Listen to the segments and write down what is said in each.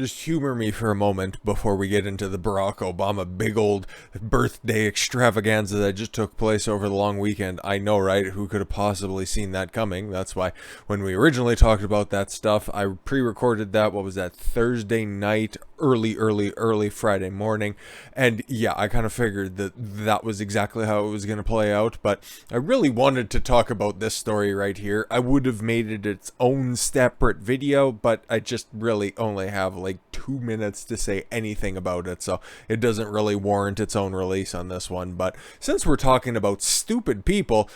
Just humor me for a moment before we get into the Barack Obama big old birthday extravaganza that just took place over the long weekend. I know, right? Who could have possibly seen that coming? That's why when we originally talked about that stuff, I pre-recorded that, what was that, Thursday night, early Friday morning. And yeah, I kind of figured that that was exactly how it was going to play out. But I really wanted to talk about this story right here. I would have made it its own separate video, but I just really only have like 2 minutes to say anything about it, so it doesn't really warrant its own release on this one. But since we're talking about stupid people,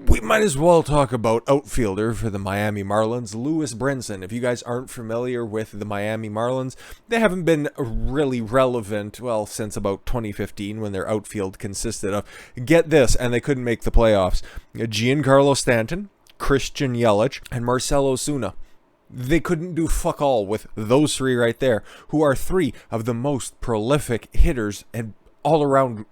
we might as well talk about outfielder for the Miami Marlins, Lewis Brinson. If you guys aren't familiar with the Miami Marlins, they haven't been really relevant, well, since about 2015 when their outfield consisted of, get this, and they couldn't make the playoffs, Giancarlo Stanton, Christian Yelich, and Marcell Ozuna. They couldn't do fuck all with those three right there, who are three of the most prolific hitters and all-around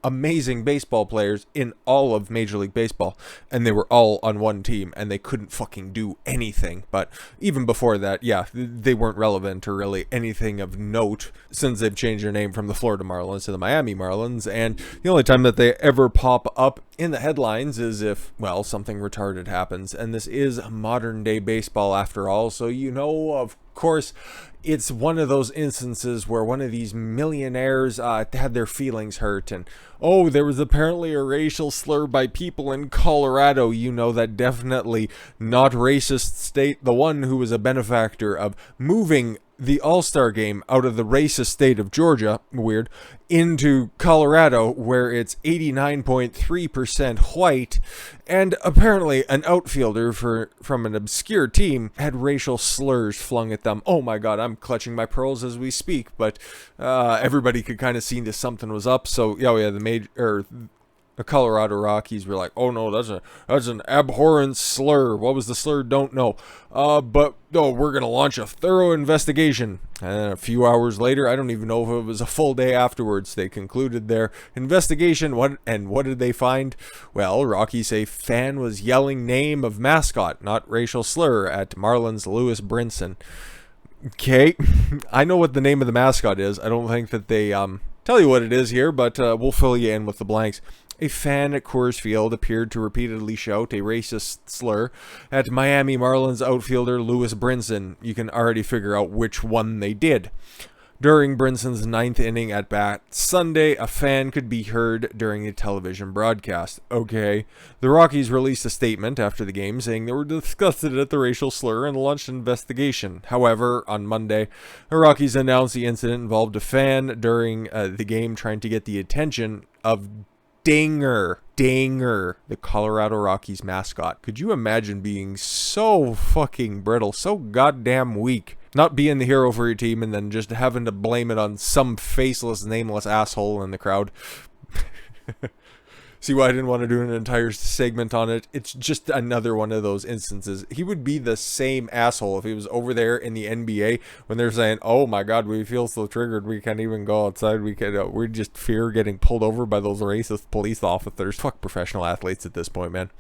amazing baseball players in all of Major League Baseball. And they were all on one team, and they couldn't fucking do anything. But even before that, yeah, they weren't relevant or really anything of note since they've changed their name from the Florida Marlins to the Miami Marlins. And the only time that they ever pop up in the headlines is if, well, something retarded happens. And this is modern day baseball after all, so you know, of course, it's one of those instances where one of these millionaires had their feelings hurt, and oh, there was apparently a racial slur by people in Colorado, you know, that definitely not racist state, the one who was a benefactor of moving the All-Star game out of the racist state of Georgia, weird, into Colorado, where it's 89.3% white, and apparently an outfielder from an obscure team had racial slurs flung at them. Oh my god, I'm clutching my pearls as we speak, but everybody could kind of see that something was up, so yeah, the Colorado Rockies were like, oh no, that's an abhorrent slur. What was the slur? Don't know. But no, we're going to launch a thorough investigation. And then a few hours later, I don't even know if it was a full day afterwards, they concluded their investigation. What did they find? Well, Rockies say fan was yelling name of mascot, not racial slur, at Marlins Lewis Brinson. Okay, I know what the name of the mascot is. I don't think that they tell you what it is here, but we'll fill you in with the blanks. A fan at Coors Field appeared to repeatedly shout a racist slur at Miami Marlins outfielder Lewis Brinson. You can already figure out which one they did. During Brinson's 9th inning at bat Sunday, a fan could be heard during the television broadcast. Okay. The Rockies released a statement after the game saying they were disgusted at the racial slur and launched an investigation. However, on Monday, the Rockies announced the incident involved a fan during the game trying to get the attention of Dinger, the Colorado Rockies mascot. Could you imagine being so fucking brittle, so goddamn weak, not being the hero for your team, and then just having to blame it on some faceless, nameless asshole in the crowd? See why I didn't want to do an entire segment on it? It's just another one of those instances. He would be the same asshole if he was over there in the NBA when they're saying, oh my god, we feel so triggered, we can't even go outside, we just fear getting pulled over by those racist police officers. Fuck professional athletes at this point, man.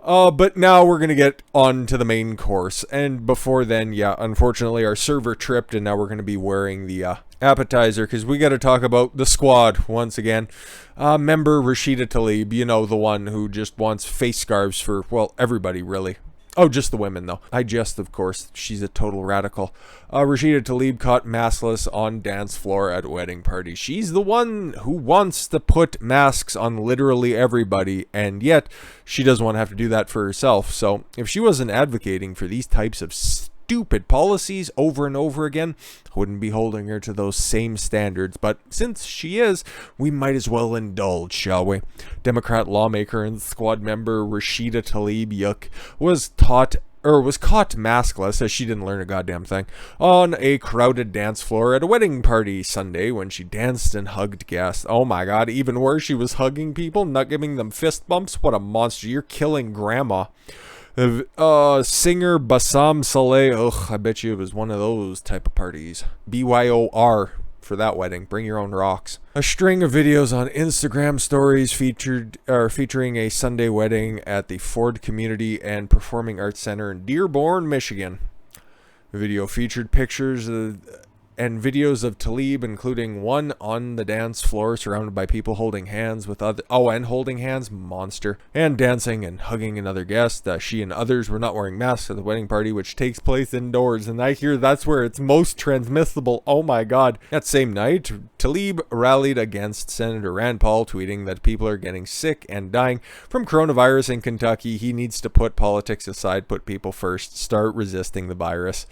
But now we're going to get on to the main course. And before then, yeah, unfortunately our server tripped, and now we're going to be wearing the appetizer, because we got to talk about the squad once again. Member Rashida Tlaib, you know, the one who just wants face scarves for, well, everybody really. Oh, just the women, though. I jest, of course. She's a total radical. Rashida Tlaib caught maskless on dance floor at wedding party. She's the one who wants to put masks on literally everybody, and yet she doesn't want to have to do that for herself. So if she wasn't advocating for these types of stupid policies over and over again, I wouldn't be holding her to those same standards. But since she is, we might as well indulge, shall we? Democrat lawmaker and squad member Rashida Tlaib was caught maskless, as she didn't learn a goddamn thing, on a crowded dance floor at a wedding party Sunday when she danced and hugged guests. Oh my god, even worse, she was hugging people, not giving them fist bumps. What a monster. You're killing grandma. Singer Bassam Saleh, I bet you it was one of those type of parties. BYOR for that wedding. Bring your own rocks. A string of videos on Instagram stories featuring a Sunday wedding at the Ford Community and Performing Arts Center in Dearborn, Michigan. The video featured pictures and videos of Tlaib, including one on the dance floor surrounded by people holding hands with other, and holding hands, monster, and dancing and hugging another guest. She and others were not wearing masks at the wedding party, which takes place indoors, and I hear that's where it's most transmissible. Oh my god. That same night, Tlaib rallied against Senator Rand Paul, tweeting that people are getting sick and dying from coronavirus in Kentucky. He needs to put politics aside, put people first, start resisting the virus.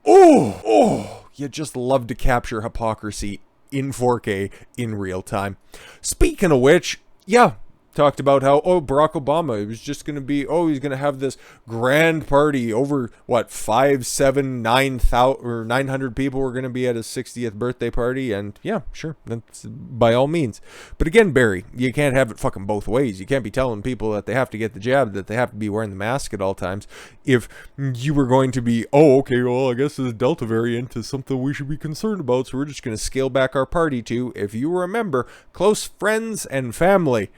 Oh, you just love to capture hypocrisy in 4K in real time. Speaking of which, yeah, talked about how, Barack Obama, it was just going to be, he's going to have this grand party over, 900 people were going to be at his 60th birthday party, and yeah, sure, that's by all means. But again, Barry, you can't have it fucking both ways. You can't be telling people that they have to get the jab, that they have to be wearing the mask at all times, if you were going to be, I guess this Delta variant is something we should be concerned about, so we're just going to scale back our party to, if you remember, close friends and family.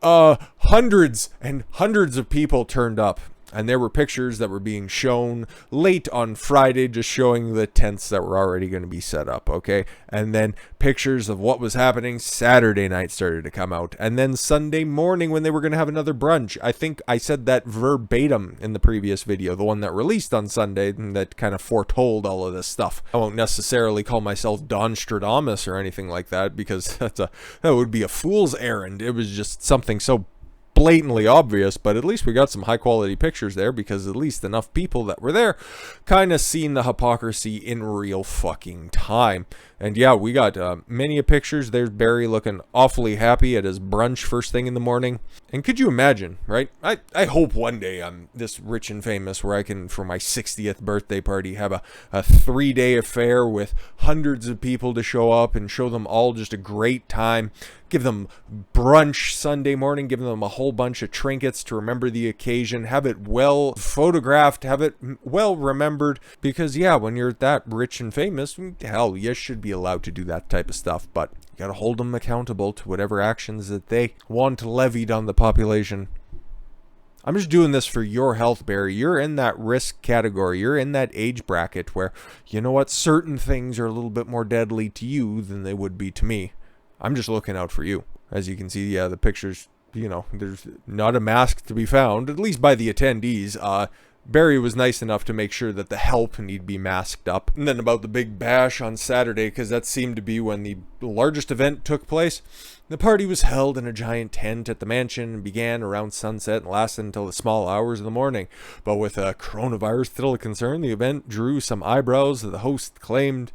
Hundreds and hundreds of people turned up, and there were pictures that were being shown late on Friday, just showing the tents that were already going to be set up, okay? And then pictures of what was happening Saturday night started to come out, and then Sunday morning when they were going to have another brunch. I think I said that verbatim in the previous video, the one that released on Sunday, and that kind of foretold all of this stuff. I won't necessarily call myself Don Stradamus or anything like that, because that would be a fool's errand. It was just something so blatantly obvious, but at least we got some high quality pictures there, because at least enough people that were there kind of seen the hypocrisy in real fucking time. And yeah, we got many pictures. There's Barry looking awfully happy at his brunch first thing in the morning. And could you imagine, right? I hope one day I'm this rich and famous where I can, for my 60th birthday party, have a 3-day affair with hundreds of people to show up and show them all just a great time. Give them brunch Sunday morning, give them a whole bunch of trinkets to remember the occasion, have it well photographed, have it well remembered, because yeah, when you're that rich and famous, hell, you should be allowed to do that type of stuff, but you gotta hold them accountable to whatever actions that they want levied on the population. I'm just doing this for your health, Barry. You're in that risk category. You're in that age bracket where, you know what, certain things are a little bit more deadly to you than they would be to me. I'm just looking out for you. As you can see, yeah, the pictures, there's not a mask to be found, at least by the attendees. Barry was nice enough to make sure that the help need be masked up. And then about the big bash on Saturday, because that seemed to be when the largest event took place. The party was held in a giant tent at the mansion and began around sunset and lasted until the small hours of the morning. But with coronavirus still a concern, the event drew some eyebrows. The host claimed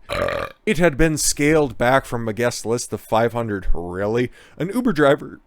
it had been scaled back from a guest list of 500. Really? An Uber driver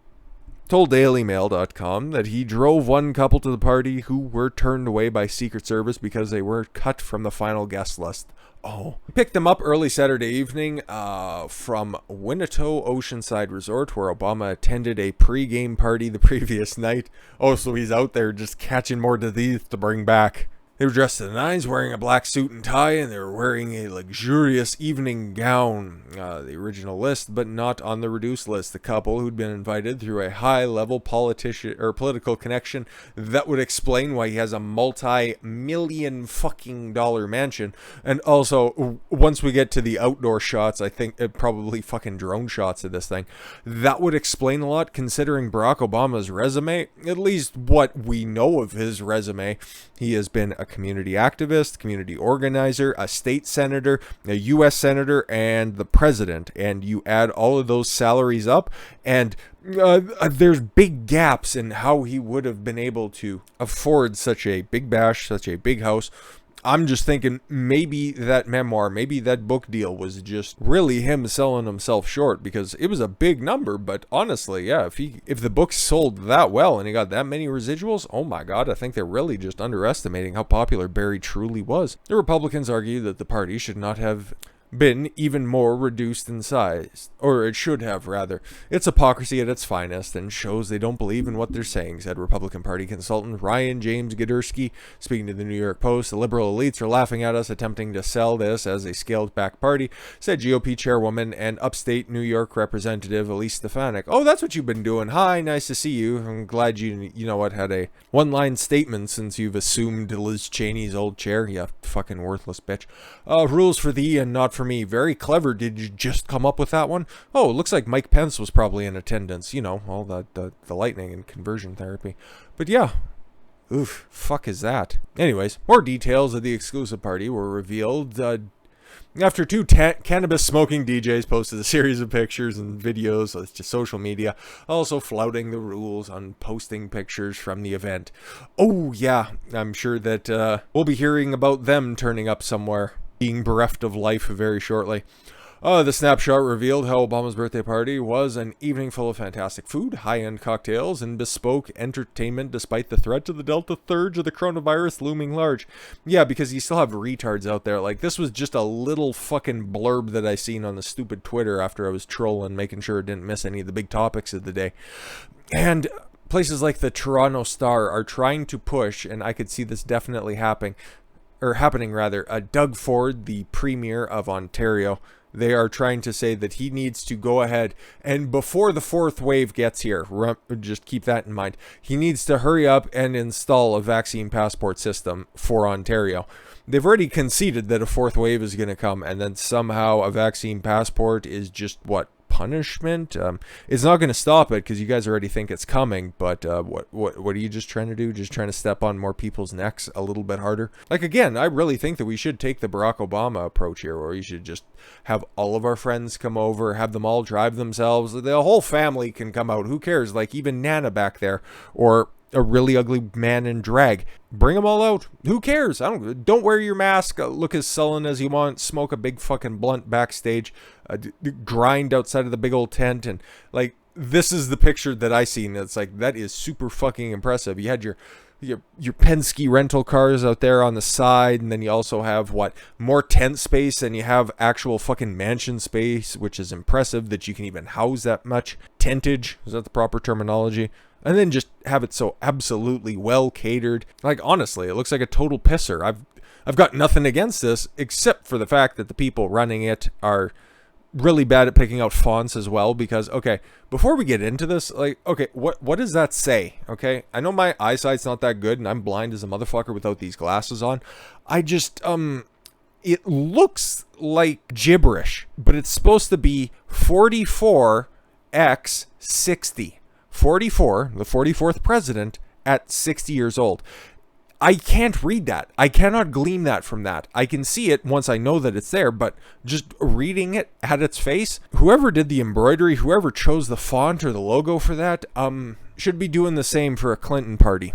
told DailyMail.com that he drove one couple to the party who were turned away by Secret Service because they were cut from the final guest list. He picked them up early Saturday evening from Winnetou Oceanside Resort, where Obama attended a pre-game party the previous night. So he's out there just catching more disease to bring back. They were dressed to the nines, wearing a black suit and tie, and they were wearing a luxurious evening gown. The original list, but not on the reduced list. The couple who'd been invited through a high-level political connection that would explain why he has a multi-million fucking dollar mansion. And also, once we get to the outdoor shots, I think probably fucking drone shots of this thing, that would explain a lot, considering Barack Obama's resume. At least what we know of his resume. He has been a community activist, community organizer, a state senator, a U.S. senator, and the president. And you add all of those salaries up, and there's big gaps in how he would have been able to afford such a big bash, such a big house. I'm just thinking maybe that memoir, maybe that book deal was just really him selling himself short, because it was a big number. But honestly, yeah, if the book sold that well and he got that many residuals, oh my God, I think they're really just underestimating how popular Barry truly was. The Republicans argue that the party should not have been even more reduced in size, or it should have, rather. It's hypocrisy at its finest and shows they don't believe in what they're saying, said Republican Party consultant Ryan James Gadursky, speaking to the New York Post. The liberal elites are laughing at us, attempting to sell this as a scaled-back party, said GOP chairwoman and upstate New York representative Elise Stefanik. Oh, that's what you've been doing. Hi, nice to see you. I'm glad you know what, had a one-line statement since you've assumed Liz Cheney's old chair. You fucking worthless bitch. Rules for thee and not for me. Very clever. Did you just come up with that one? Oh, it looks like Mike Pence was probably in attendance. You know, all the lightning and conversion therapy. But yeah. Oof, fuck is that? Anyways, more details of the exclusive party were revealed after two cannabis smoking DJs posted a series of pictures and videos to social media, also flouting the rules on posting pictures from the event. Oh yeah, I'm sure that we'll be hearing about them turning up somewhere, being bereft of life very shortly. The snapshot revealed how Obama's birthday party was an evening full of fantastic food, high-end cocktails, and bespoke entertainment despite the threat to the Delta surge of the coronavirus looming large. Yeah, because you still have retards out there. Like, this was just a little fucking blurb that I seen on the stupid Twitter after I was trolling, making sure I didn't miss any of the big topics of the day. And places like the Toronto Star are trying to push, and I could see this definitely happening. Doug Ford, the Premier of Ontario, they are trying to say that he needs to go ahead and before the fourth wave gets here, just keep that in mind, he needs to hurry up and install a vaccine passport system for Ontario. They've already conceded that a fourth wave is going to come, and then somehow a vaccine passport is just punishment. It's not going to stop it because you guys already think it's coming, but what are you just trying to do? Just trying to step on more people's necks a little bit harder? Like, again, I really think that we should take the Barack Obama approach here, where we should just have all of our friends come over, have them all drive themselves. The whole family can come out. Who cares? Like, even Nana back there, or a really ugly man in drag. Bring them all out. Who cares? Don't wear your mask. Look as sullen as you want. Smoke a big fucking blunt backstage. Grind outside of the big old tent. And, like, this is the picture that I seen. It's like, that is super fucking impressive. You had your Penske rental cars out there on the side, and then you also have more tent space, and you have actual fucking mansion space, which is impressive that you can even house that much tentage. Is that the proper terminology? And then just have it so absolutely well catered. Like, honestly, it looks like a total pisser. I've got nothing against this, except for the fact that the people running it are really bad at picking out fonts as well. Because, okay, before we get into this, like, okay, what does that say? Okay, I know my eyesight's not that good, and I'm blind as a motherfucker without these glasses on. I just, it looks like gibberish, but it's supposed to be 44x60. 44, the 44th president, at 60 years old. I can't read that. I cannot glean that from that. I can see it once I know that it's there, but just reading it at its face, whoever did the embroidery, whoever chose the font or the logo for that, should be doing the same for a Clinton party.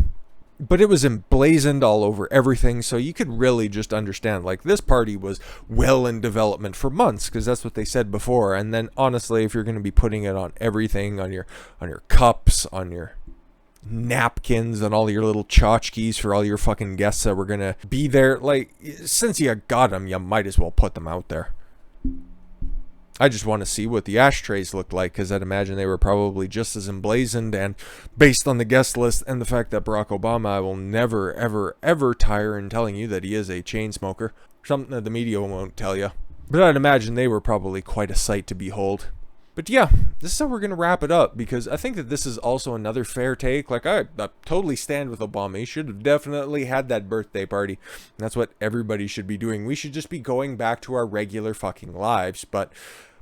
But it was emblazoned all over everything, so you could really just understand, like, this party was well in development for months, because that's what they said before. And then, honestly, if you're going to be putting it on everything, on your cups, on your napkins, and all your little tchotchkes for all your fucking guests that were going to be there, like, since you got them, you might as well put them out there. I just want to see what the ashtrays looked like, because I'd imagine they were probably just as emblazoned, and based on the guest list and the fact that Barack Obama, I will never, ever, ever tire in telling you that he is a chain smoker. Something that the media won't tell you. But I'd imagine they were probably quite a sight to behold. But yeah, this is how we're going to wrap it up, because I think that this is also another fair take. Like, I totally stand with Obama. He should have definitely had that birthday party. That's what everybody should be doing. We should just be going back to our regular fucking lives. But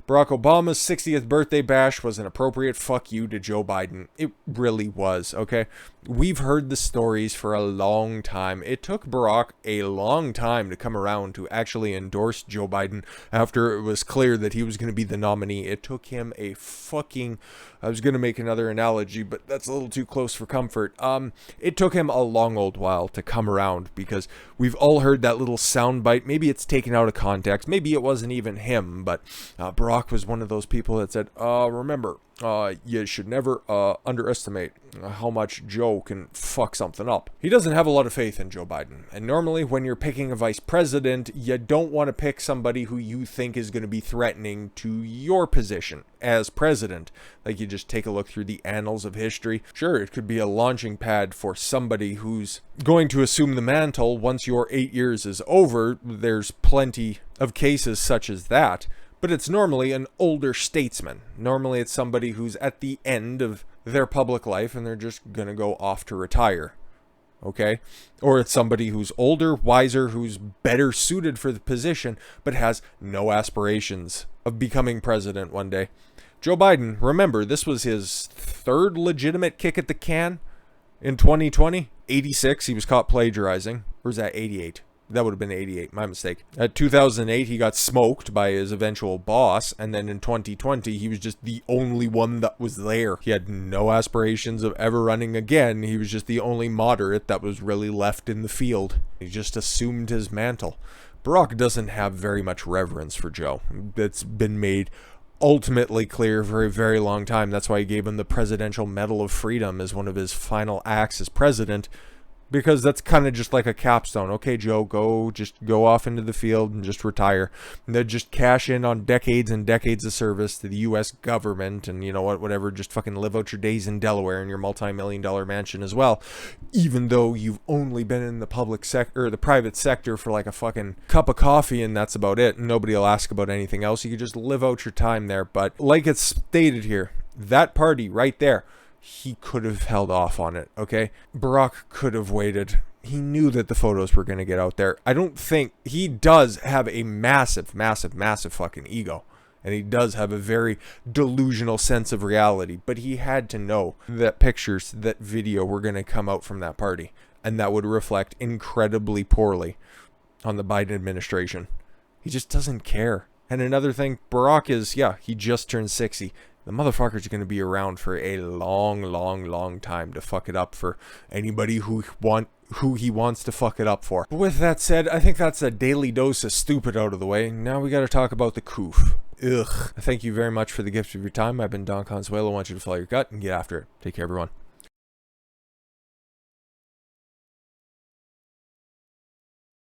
Barack Obama's 60th birthday bash was an appropriate fuck you to Joe Biden. It really was, okay? We've heard the stories for a long time. It took Barack a long time to come around to actually endorse Joe Biden after it was clear that he was going to be the nominee. It took him a fucking... I was going to make another analogy, but that's a little too close for comfort. It took him a long old while to come around, because we've all heard that little soundbite. Maybe it's taken out of context. Maybe it wasn't even him, but Barack was one of those people that said, remember, You should never underestimate how much Joe can fuck something up. He doesn't have a lot of faith in Joe Biden. And normally when you're picking a vice president, you don't want to pick somebody who you think is going to be threatening to your position as president. Like, you just take a look through the annals of history. Sure, it could be a launching pad for somebody who's going to assume the mantle once your 8 years is over. There's plenty of cases such as that. But it's normally an older statesman. Normally it's somebody who's at the end of their public life and they're just gonna go off to retire. Okay? Or it's somebody who's older, wiser, who's better suited for the position, but has no aspirations of becoming president one day. Joe Biden, remember, this was his third legitimate kick at the can in 2020. 86, he was caught plagiarizing. Or is that 88? That would have been 88, my mistake. At 2008, he got smoked by his eventual boss, and then in 2020, he was just the only one that was there. He had no aspirations of ever running again. He was just the only moderate that was really left in the field. He just assumed his mantle. Barack doesn't have very much reverence for Joe. That's been made ultimately clear for a very long time. That's why he gave him the Presidential Medal of Freedom as one of his final acts as president. Because that's kind of just like a capstone. Okay, Joe, just go off into the field and just retire. And then just cash in on decades and decades of service to the U.S. government, and you know what, whatever, just fucking live out your days in Delaware in your multi-million-dollar mansion as well. Even though you've only been in the public sector or the private sector for like a fucking cup of coffee, and that's about it. Nobody will ask about anything else. You can just live out your time there. But like it's stated here, that party right there, he could have held off on it, okay? Barack could have waited. He knew that the photos were going to get out there. I don't think... He does have a massive, massive, massive fucking ego. And he does have a very delusional sense of reality. But he had to know that pictures, that video were going to come out from that party. And that would reflect incredibly poorly on the Biden administration. He just doesn't care. And another thing, Barack is, yeah, he just turned 60. The motherfucker's going to be around for a long, long, long time to fuck it up for anybody who he wants to fuck it up for. But with that said, I think that's a daily dose of stupid out of the way. Now we got to talk about the coof. Ugh. Thank you very much for the gift of your time. I've been Don Consuelo. I want you to follow your gut and get after it. Take care, everyone.